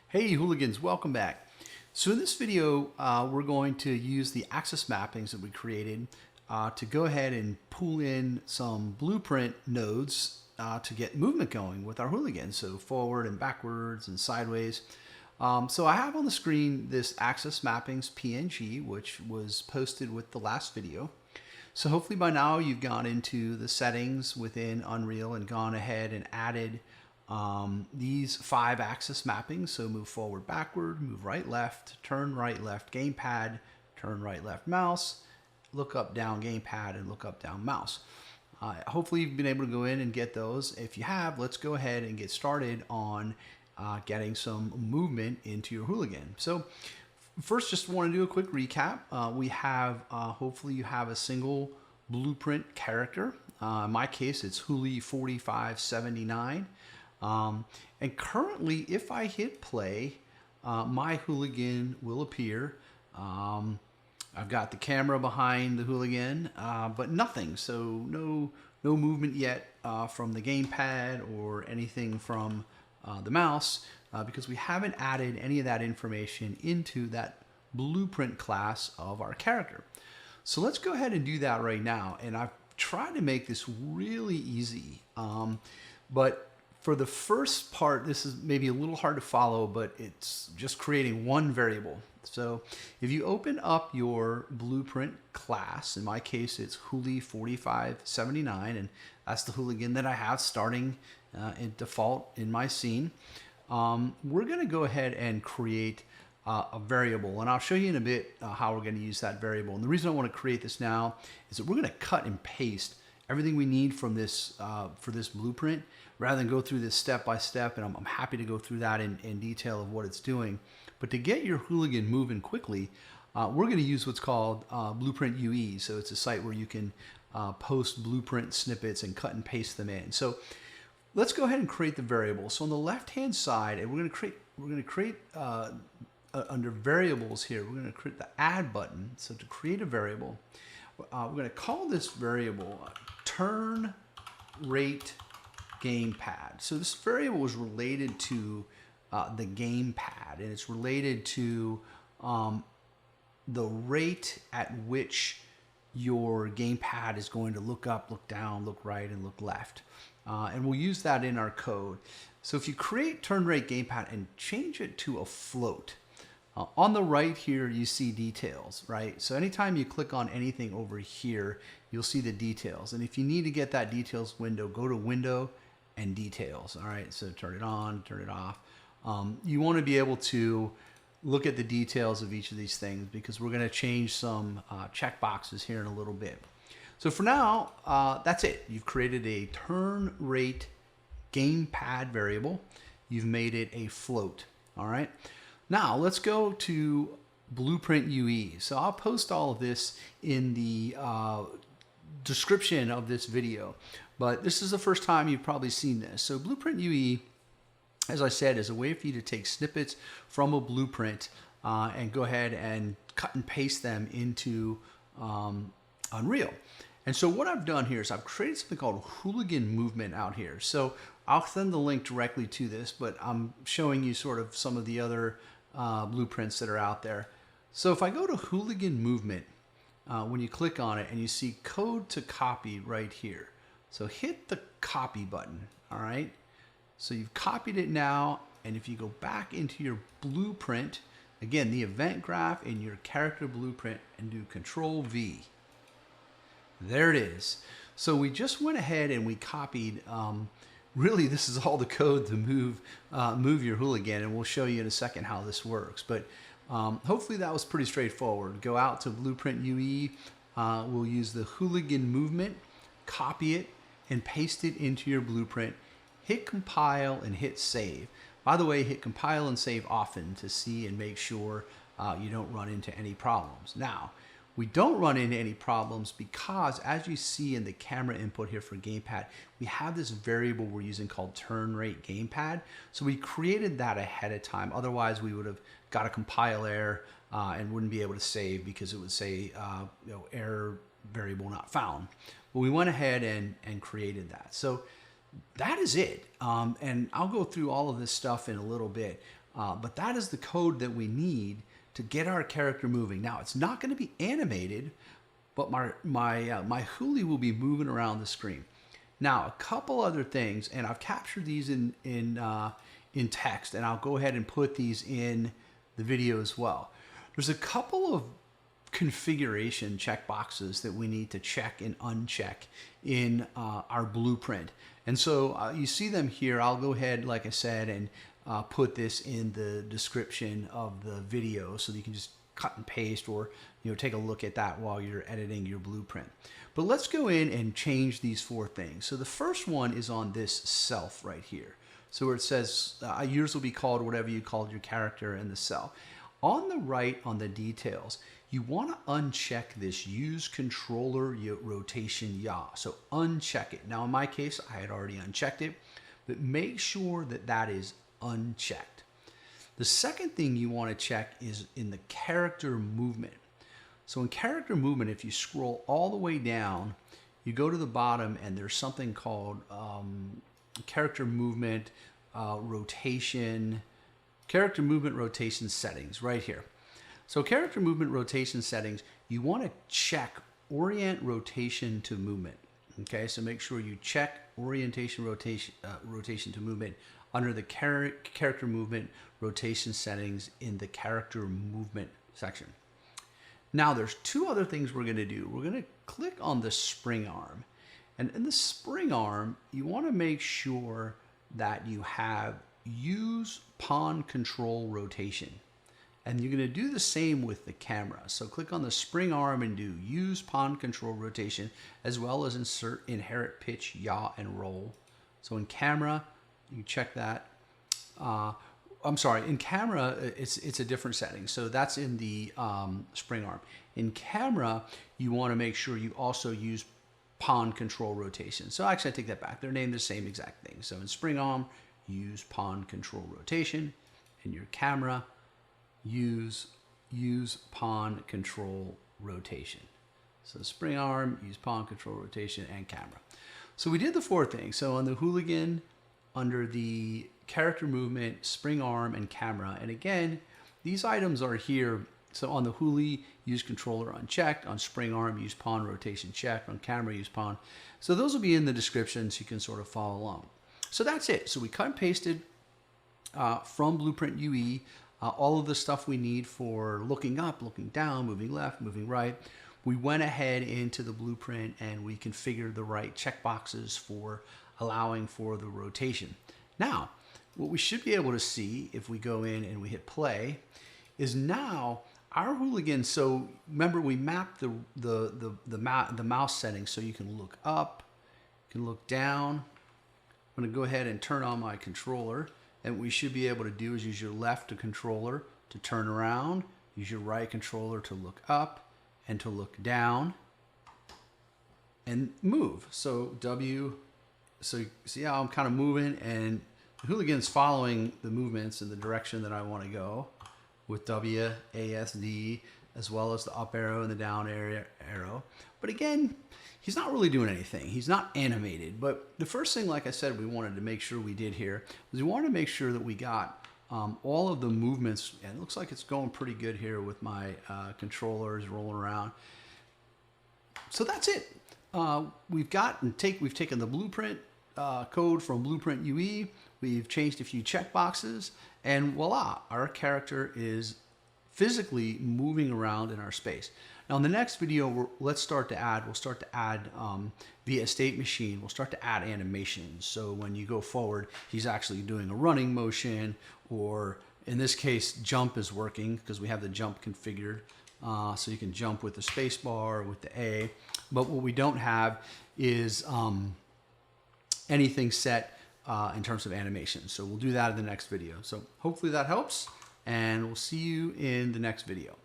Hey hooligans, welcome back. So in this video, we're going to use the axis mappings that we created to go ahead and pull in some blueprint nodes to get movement going with our hooligan. So forward and backwards and sideways. So I have on the screen this axis mappings PNG, which was posted with the last video. So hopefully by now you've gone into the settings within Unreal and gone ahead and added these 5 axis mappings. So move forward, backward, move right, left, turn right, left, gamepad, turn right, left, mouse, look up, down, gamepad, and look up, down, mouse. Hopefully you've been able to go in and get those. If you have, let's go ahead and get started on getting some movement into your hooligan. So first, just want to do a quick recap. We have, hopefully you have a single blueprint character. In my case, it's Hoolie 4579. And currently, if I hit play, my hooligan will appear. I've got the camera behind the hooligan, but nothing. So no movement yet from the gamepad or anything from the mouse, because we haven't added any of that information into that blueprint class of our character. So let's go ahead and do that right now. And I've tried to make this really easy, but for the first part, this is maybe a little hard to follow, but it's just creating one variable. So if you open up your blueprint class, in my case, it's Hoolie 4579, and that's the hooligan that I have starting in default in my scene. We're going to go ahead and create a variable, and I'll show you in a bit how we're going to use that variable. And the reason I want to create this now is that we're going to cut and paste everything we need from this for this blueprint, rather than go through this step by step. And I'm happy to go through that in detail of what it's doing. But to get your hooligan moving quickly, we're going to use what's called blueprintue. So it's a site where you can post blueprint snippets and cut and paste them in. So let's go ahead and create the variable. So on the left-hand side, and we're going to create under variables here, we're going to create the add button. So to create a variable, we're going to call this variable turn rate gamepad. So this variable is related to the gamepad, and it's related to the rate at which your gamepad is going to look up, look down, look right, and look left. And we'll use that in our code. So if you create turn rate gamepad and change it to a float, on the right here, you see details, right? So anytime you click on anything over here, you'll see the details. And if you need to get that details window, go to Window and Details. All right, so turn it on, turn it off. You want to be able to look at the details of each of these things, because we're going to change some checkboxes here in a little bit. So for now, that's it. You've created a turn rate gamepad variable. You've made it a float. All right. Now let's go to blueprintue. So I'll post all of this in the description of this video, but this is the first time you've probably seen this. So blueprintue, as I said, is a way for you to take snippets from a blueprint and go ahead and cut and paste them into Unreal. And so what I've done here is I've created something called Hooligan Movement out here. So I'll send the link directly to this, but I'm showing you sort of some of the other blueprints that are out there. So if I go to Hooligan Movement, when you click on it and you see code to copy right here. So hit the copy button, all right? So you've copied it now, and if you go back into your blueprint, again, the event graph in your character blueprint, and do Control V. There it is. So we just went ahead and we copied, really this is all the code to move your hooligan, and we'll show you in a second how this works. But hopefully that was pretty straightforward. Go out to blueprintue, we'll use the Hooligan Movement, copy it, and paste it into your blueprint. Hit compile and hit save. By the way, hit compile and save often to see and make sure you don't run into any problems. Now, we don't run into any problems because, as you see in the camera input here for gamepad, we have this variable we're using called turn rate gamepad. So we created that ahead of time. Otherwise, we would have got a compile error and wouldn't be able to save, because it would say error variable not found. But we went ahead and created that. So that is it. And I'll go through all of this stuff in a little bit. But that is the code that we need to get our character moving. Now, it's not going to be animated, but my Hoolie will be moving around the screen. Now, a couple other things, and I've captured these in text, and I'll go ahead and put these in the video as well. There's a couple of configuration checkboxes that we need to check and uncheck in our blueprint. And so you see them here. I'll go ahead, like I said, and put this in the description of the video so that you can just cut and paste, or take a look at that while you're editing your blueprint. But let's go in and change these 4 things. So the first one is on this self right here. So where it says yours will be called whatever you called your character in the self. On the right, on the details, you want to uncheck this use controller rotation yaw. So uncheck it. Now in my case, I had already unchecked it, but make sure that that is unchecked. The second thing you want to check is in the character movement. So in character movement, if you scroll all the way down, you go to the bottom and there's something called character movement rotation settings right here. So character movement rotation settings, you want to check orient rotation to movement. Okay, so make sure you check orientation rotation to movement under the character movement rotation settings in the character movement section. Now there's 2 other things we're going to do. We're going to click on the SpringArm, and in the SpringArm you want to make sure that you have use pawn control rotation, and you're going to do the same with the camera. So click on the SpringArm and do use pawn control rotation, as well as insert inherit pitch yaw and roll. So in camera, you check that. I'm sorry, in camera, it's a different setting. So that's in the SpringArm. In camera, you want to make sure you also use pawn control rotation. So actually, I take that back. They're named the same exact thing. So in SpringArm, use pawn control rotation. In your camera, use pawn control rotation. So SpringArm, use pawn control rotation, and camera. So we did the 4 things. So on the Hooligan, under the character movement, SpringArm, and camera. And again, these items are here. So on the Hoolie, use controller unchecked. On SpringArm, use pawn rotation checked. On camera, use pawn. So those will be in the description so you can sort of follow along. So that's it. So we cut and pasted from blueprintue all of the stuff we need for looking up, looking down, moving left, moving right. We went ahead into the blueprint and we configured the right checkboxes for allowing for the rotation. Now, what we should be able to see if we go in and we hit play is now our Hooligan. So remember, we mapped the mouse settings so you can look up, you can look down. I'm going to go ahead and turn on my controller, and what we should be able to do is use your left controller to turn around, use your right controller to look up and to look down and move. So so you see how I'm kind of moving, and the Hooligan's following the movements in the direction that I want to go with WASD, as well as the up arrow and the down arrow. But again, he's not really doing anything. He's not animated. But the first thing, like I said, we wanted to make sure we did here was we wanted to make sure that we got all of the movements, and it looks like it's going pretty good here with my controllers rolling around. So that's it. We've taken the blueprint code from blueprintue. We've changed a few checkboxes, and voila, our character is physically moving around in our space. Now in the next video, we'll start to add via state machine, we'll start to add animations. So when you go forward, he's actually doing a running motion, or in this case, jump is working because we have the jump configured. So you can jump with the space bar, with the A. But what we don't have is anything set in terms of animation. So we'll do that in the next video. So hopefully that helps, and we'll see you in the next video.